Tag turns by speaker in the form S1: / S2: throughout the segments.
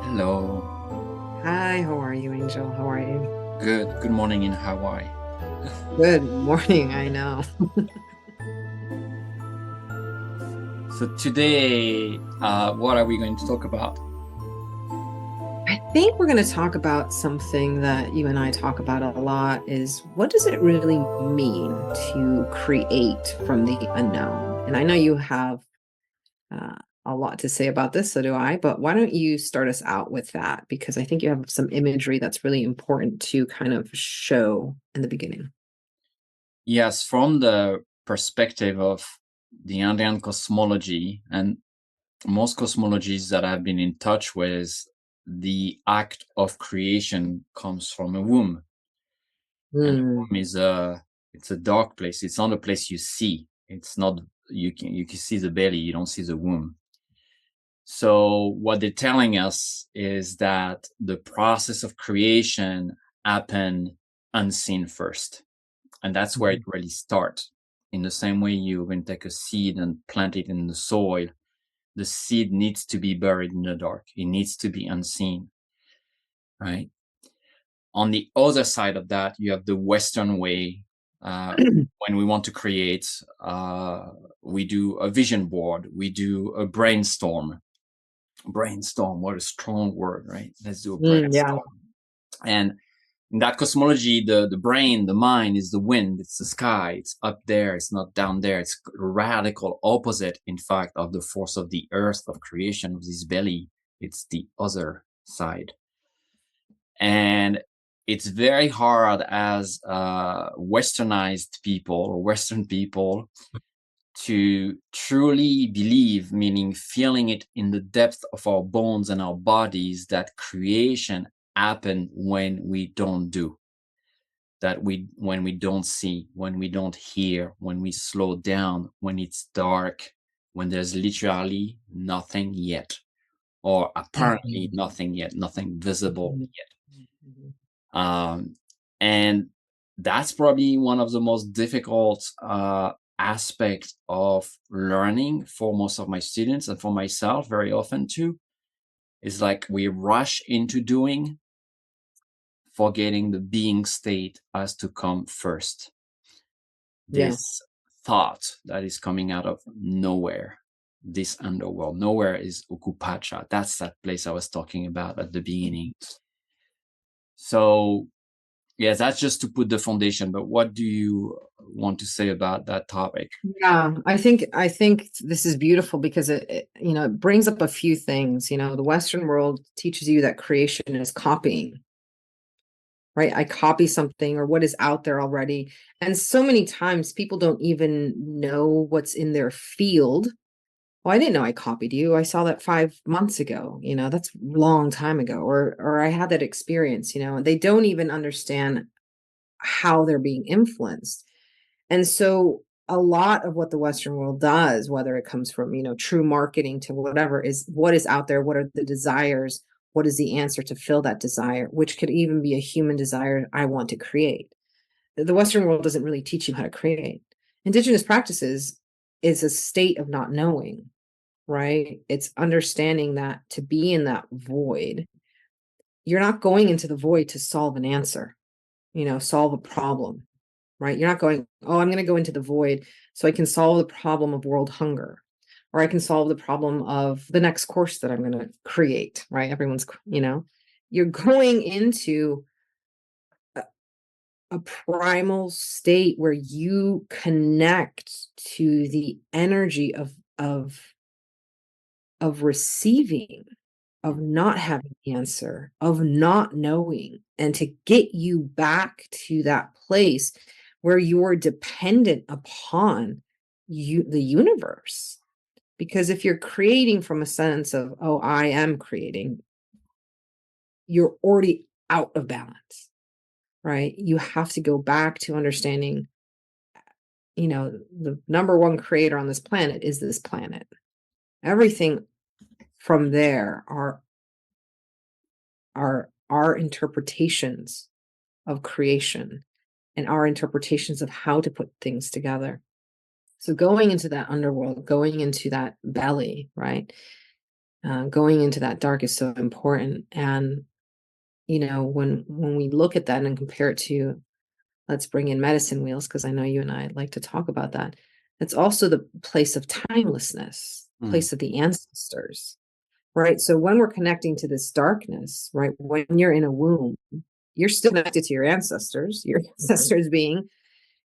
S1: Hello.
S2: Hi, how are you, Angel? How are you?
S1: Good morning in Hawaii.
S2: Good morning, I know.
S1: So today, what are we going to talk about?
S2: I think we're going to talk about something that you and I talk about a lot is what does it really mean to create from the unknown? And I know you have uh, a lot to say about this, so do I, but why don't you start us out with that? Because I think you have some imagery that's really important to kind of show in the beginning.
S1: Yes, from the perspective of the Andean cosmology and most cosmologies that I've been in touch with, the act of creation comes from a womb, and a
S2: Mm,
S1: womb is it's a dark place. It's not a place you see. It's not you can see the belly, you don't see the womb. So what they're telling us is that the process of creation happened unseen first. And that's where it
S2: mhm,
S1: really starts. In the same way you can take a seed and plant it in the soil, the seed needs to be buried in the dark. It needs to be unseen, right? On the other side of that, you have the Western way. Uh, when we want to create, we do a vision board, we do a brainstorm, what a strong word, right? Let's do a
S2: yeah.
S1: brainstorm. And in that cosmology, the brain, the mind is the wind, it's the sky, it's up there, it's not down there. It's radical opposite, in fact, of the force of the earth, of creation, of this belly. It's the other side. And it's very hard as westernized people or Western people to truly believe, meaning feeling it in the depth of our bones and our bodies, that creation happened when we don't do, that we when we don't see, when we don't hear, when we slow down, when it's dark, when there's literally nothing yet, or apparently
S2: Mhm,
S1: nothing yet, nothing visible
S2: mhm,
S1: yet.
S2: mhm.
S1: And that's probably one of the most difficult aspects of learning for most of my students and for myself very often too, is like we rush into doing, forgetting the being state has to come first.
S2: Yeah.
S1: This thought that is coming out of nowhere, this underworld, nowhere is Ukupacha. That's that place I was talking about at the beginning. So yes, that's just to put the foundation. But what do you want to say about that topic?
S2: Yeah, I think this is beautiful because it brings up a few things. The Western world teaches you that creation is copying, right? I copy something or what is out there already. And so many times people don't even know what's in their field. Well, I didn't know I copied you. I saw that 5 months ago. That's a long time ago. Or I had that experience, and they don't even understand how they're being influenced. And so a lot of what the Western world does, whether it comes from, true marketing to whatever, is what is out there, what are the desires, what is the answer to fill that desire, which could even be a human desire I want to create. The Western world doesn't really teach you how to create. Indigenous practices is a state of not knowing, right? It's understanding that to be in that void, you're not going into the void to solve an answer, solve a problem, right? You're not going, oh, I'm going to go into the void so I can solve the problem of world hunger, or I can solve the problem of the next course that I'm going to create, right? You're going into a, a primal state where you connect to the energy of receiving, of not having the answer, of not knowing, and to get you back to that place where you're dependent upon the universe. Because if you're creating from a sense of, oh, I am creating, you're already out of balance, right? You have to go back to understanding, the number one creator on this planet is this planet. Everything from there are our interpretations of creation and our interpretations of how to put things together. So going into that underworld, going into that belly, right? Going into that dark is so important. And, when we look at that and compare it to, let's bring in medicine wheels, because I know you and I like to talk about that. It's also the place of timelessness,
S1: Mm.
S2: place of the ancestors, right? So when we're connecting to this darkness, right, when you're in a womb, you're still connected to your ancestors being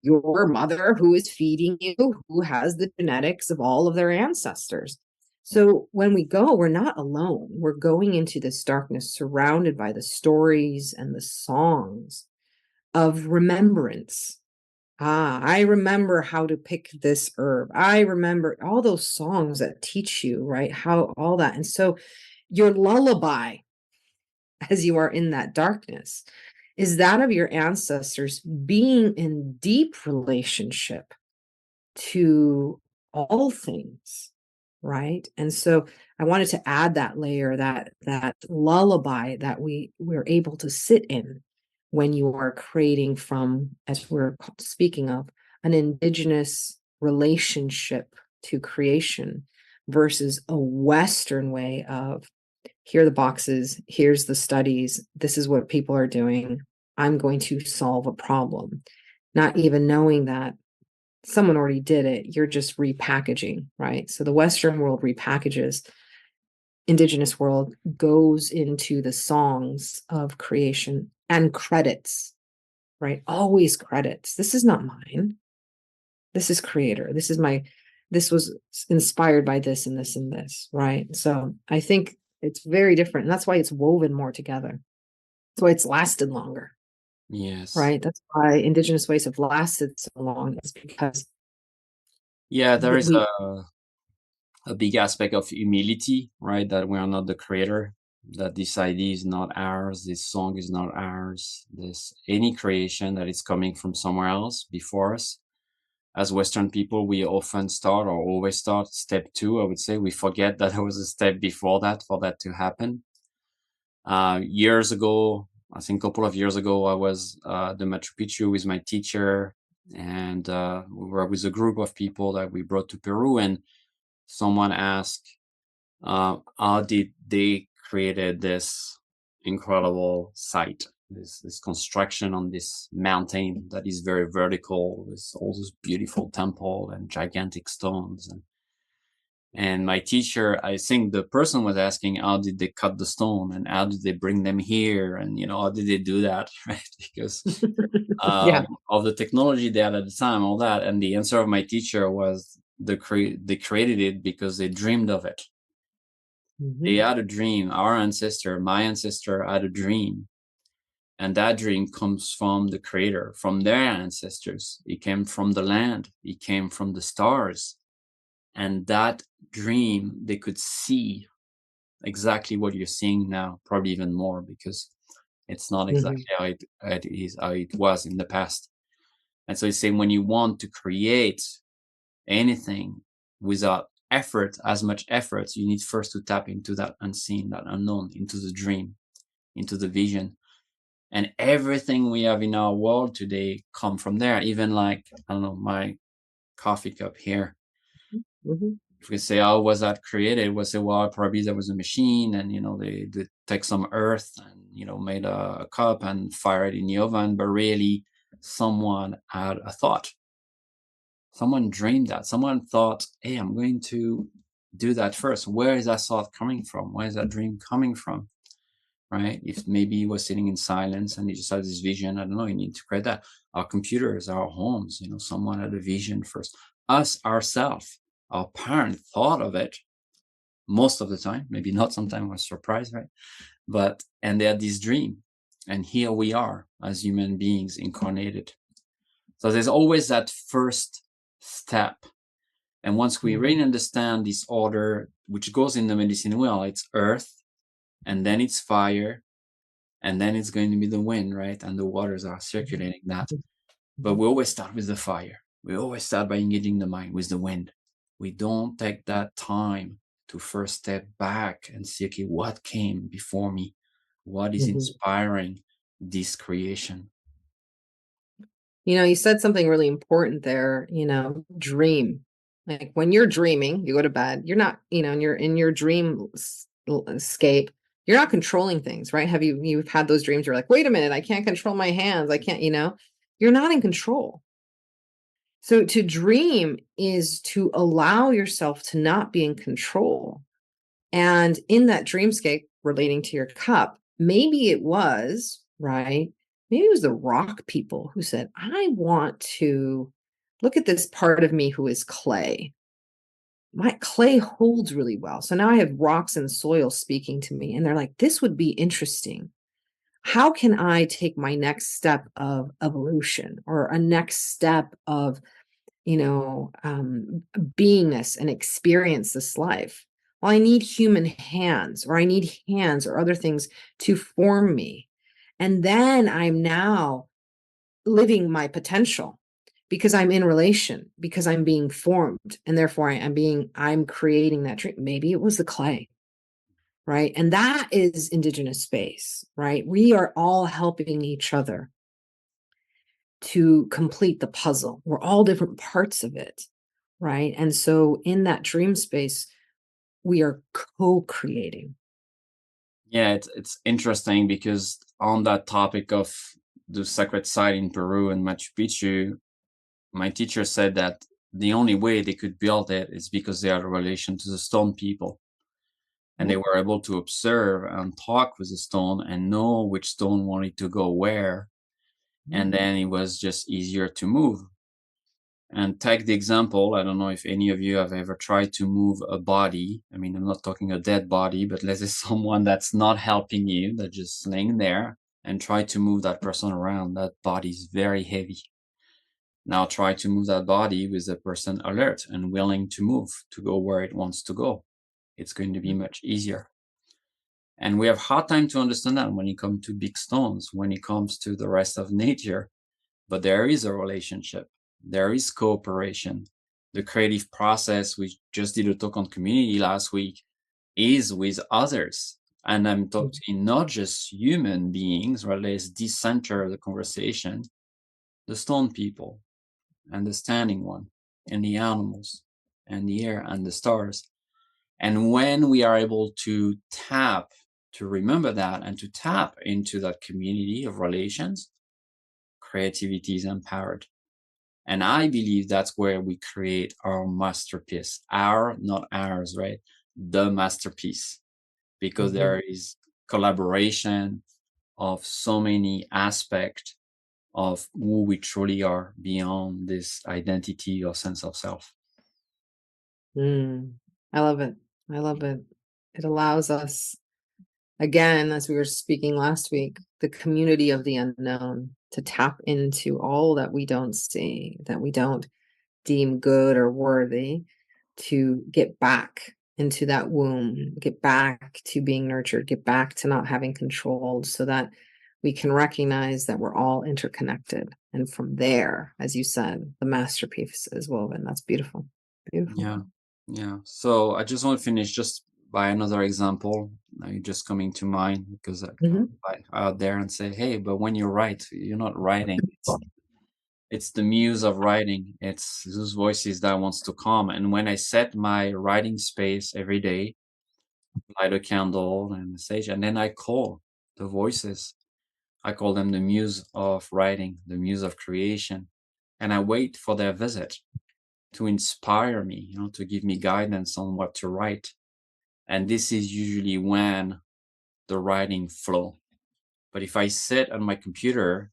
S2: your mother who is feeding you, who has the genetics of all of their ancestors. So when we go, we're not alone. We're going into this darkness surrounded by the stories and the songs of remembrance. I remember how to pick this herb. I remember all those songs that teach you, right? How all that. And so your lullaby, as you are in that darkness, is that of your ancestors being in deep relationship to all things, right? And so I wanted to add that layer, that lullaby that we're able to sit in when you are creating from, as we're speaking of, an indigenous relationship to creation versus a Western way of, here are the boxes, here's the studies, this is what people are doing, I'm going to solve a problem, not even knowing that someone already did it, you're just repackaging, right? So the Western world repackages, Indigenous world goes into the songs of creation and credits, right? Always credits. This is not mine. This is creator. This was inspired by this and this and this, right? So I think it's very different. And that's why it's woven more together. That's why it's lasted longer,
S1: Yes.
S2: right? That's why Indigenous ways have lasted so long, is because
S1: Yeah, there is
S2: we,
S1: a big aspect of humility, right? That we are not the creator, that this idea is not ours, this song is not ours, this any creation that is coming from somewhere else before us. As Western people, we often start or always start step two, I would say. We forget that there was a step before that for that to happen. Years ago, I think a couple of years ago, I was the Machu Picchu with my teacher, and we were with a group of people that we brought to Peru, and someone asked, how did they created this incredible site, this construction on this mountain that is very vertical with all this beautiful temple and gigantic stones, and my teacher, I think the person was asking, how did they cut the stone and how did they bring them here, and how did they do that, right? Because
S2: yeah.
S1: of the technology they had at the time, all that. And the answer of my teacher was they created it because they dreamed of it. They
S2: Mhm.
S1: had a dream. Our ancestor, my ancestor, had a dream, and that dream comes from the creator, from their ancestors. It came from the land. It came from the stars, and that dream they could see exactly what you're seeing now, probably even more, because it's not
S2: Mhm.
S1: exactly how it was in the past. And so it's saying when you want to create anything without effort, as much effort, you need first to tap into that unseen, that unknown, into the dream, into the vision. And everything we have in our world today come from there. Even like, I don't know, my coffee cup here.
S2: Mhm.
S1: If we say, how was that created? We'll say, well, probably there was a machine and, they take some earth and, made a cup and fire it in the oven. But really, someone had a thought. Someone dreamed that. Someone thought, hey, I'm going to do that first. Where is that thought coming from? Where is that dream coming from? Right? If maybe he was sitting in silence and he just had this vision, I don't know, you need to create that. Our computers, our homes, someone had a vision first. Us, ourselves, our parent thought of it most of the time, maybe not, sometimes we're surprised, right? And they had this dream. And here we are as human beings incarnated. So there's always that first step. And once we
S2: Mhm.
S1: really understand this order, which goes in the medicine wheel, it's earth, and then it's fire, and then it's going to be the wind, right? And the waters are circulating that. But
S2: Mhm.
S1: we always start with the fire. We always start by engaging the mind with the wind. We don't take that time to first step back and see, okay, what came before me? What is
S2: Mhm.
S1: inspiring this creation?
S2: You said something really important there, dream. Like when you're dreaming, you go to bed, you're not, and you're in your dream escape, you're not controlling things, right? You've had those dreams, you're like, wait a minute, I can't control my hands. I can't, you're not in control. So to dream is to allow yourself to not be in control. And in that dreamscape, relating to your cup, maybe it was, right? Maybe it was the rock people who said, I want to look at this part of me who is clay. My clay holds really well. So now I have rocks and soil speaking to me. And they're like, this would be interesting. How can I take my next step of evolution or a next step of, beingness and experience this life? Well, I need human hands, or I need hands or other things to form me. And then I'm now living my potential because I'm in relation, because I'm being formed. And therefore I'm creating that dream. Maybe it was the clay, right? And that is Indigenous space, right? We are all helping each other to complete the puzzle. We're all different parts of it, right? And so in that dream space, we are co-creating.
S1: Yeah, it's interesting because on that topic of the sacred site in Peru and Machu Picchu, my teacher said that the only way they could build it is because they had a relation to the stone people. And they were able to observe and talk with the stone and know which stone wanted to go where. And then it was just easier to move. And take the example, I don't know if any of you have ever tried to move a body. I mean, I'm not talking a dead body, but let's say someone that's not helping you, that's just laying there, and try to move that person around. That body is very heavy. Now try to move that body with the person alert and willing to move, to go where it wants to go. It's going to be much easier. And we have hard time to understand that when it comes to big stones, when it comes to the rest of nature. But there is a relationship. There is cooperation. The creative process, we just did a talk on community last week, is with others. And I'm talking not just human beings, right? Let's decenter the conversation. The stone people and the standing one and the animals and the air and the stars. And when we are able to remember that and to tap into that community of relations, creativity is empowered. And I believe that's where we create our masterpiece. Not ours, right? The masterpiece. Because there is collaboration of so many aspects of who we truly are beyond this identity or sense of self.
S2: I love it. I love it. It allows us, again, as we were speaking last week, the community of the unknown, to tap into all that we don't see, that we don't deem good or worthy, to get back into that womb, get back to being nurtured, get back to not having control, so that we can recognize that we're all interconnected. And from there, as you said, the masterpiece is woven. That's beautiful. Beautiful.
S1: Yeah. Yeah. So I just want to finish just by another example. Just coming to mind because I out there and say, hey, but when you write, you're not writing. It's the muse of writing. It's those voices that wants to come. And when I set my writing space every day, light a candle and a sage, and then I call the voices. I call them the muse of writing, the muse of creation. And I wait for their visit to inspire me, to give me guidance on what to write. And this is usually when the writing flow. But if I sit on my computer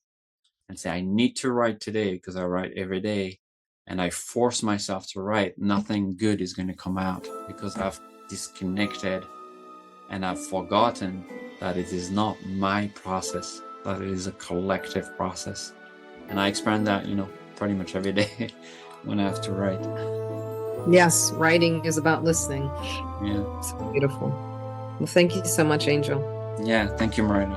S1: and say, I need to write today because I write every day, and I force myself to write, nothing good is going to come out because I've disconnected and I've forgotten that it is not my process, that it is a collective process. And I experience that, pretty much every day when I have to write.
S2: Yes, writing is about listening.
S1: Yeah.
S2: It's beautiful. Well, thank you so much, Angel.
S1: Yeah, thank you, Marita.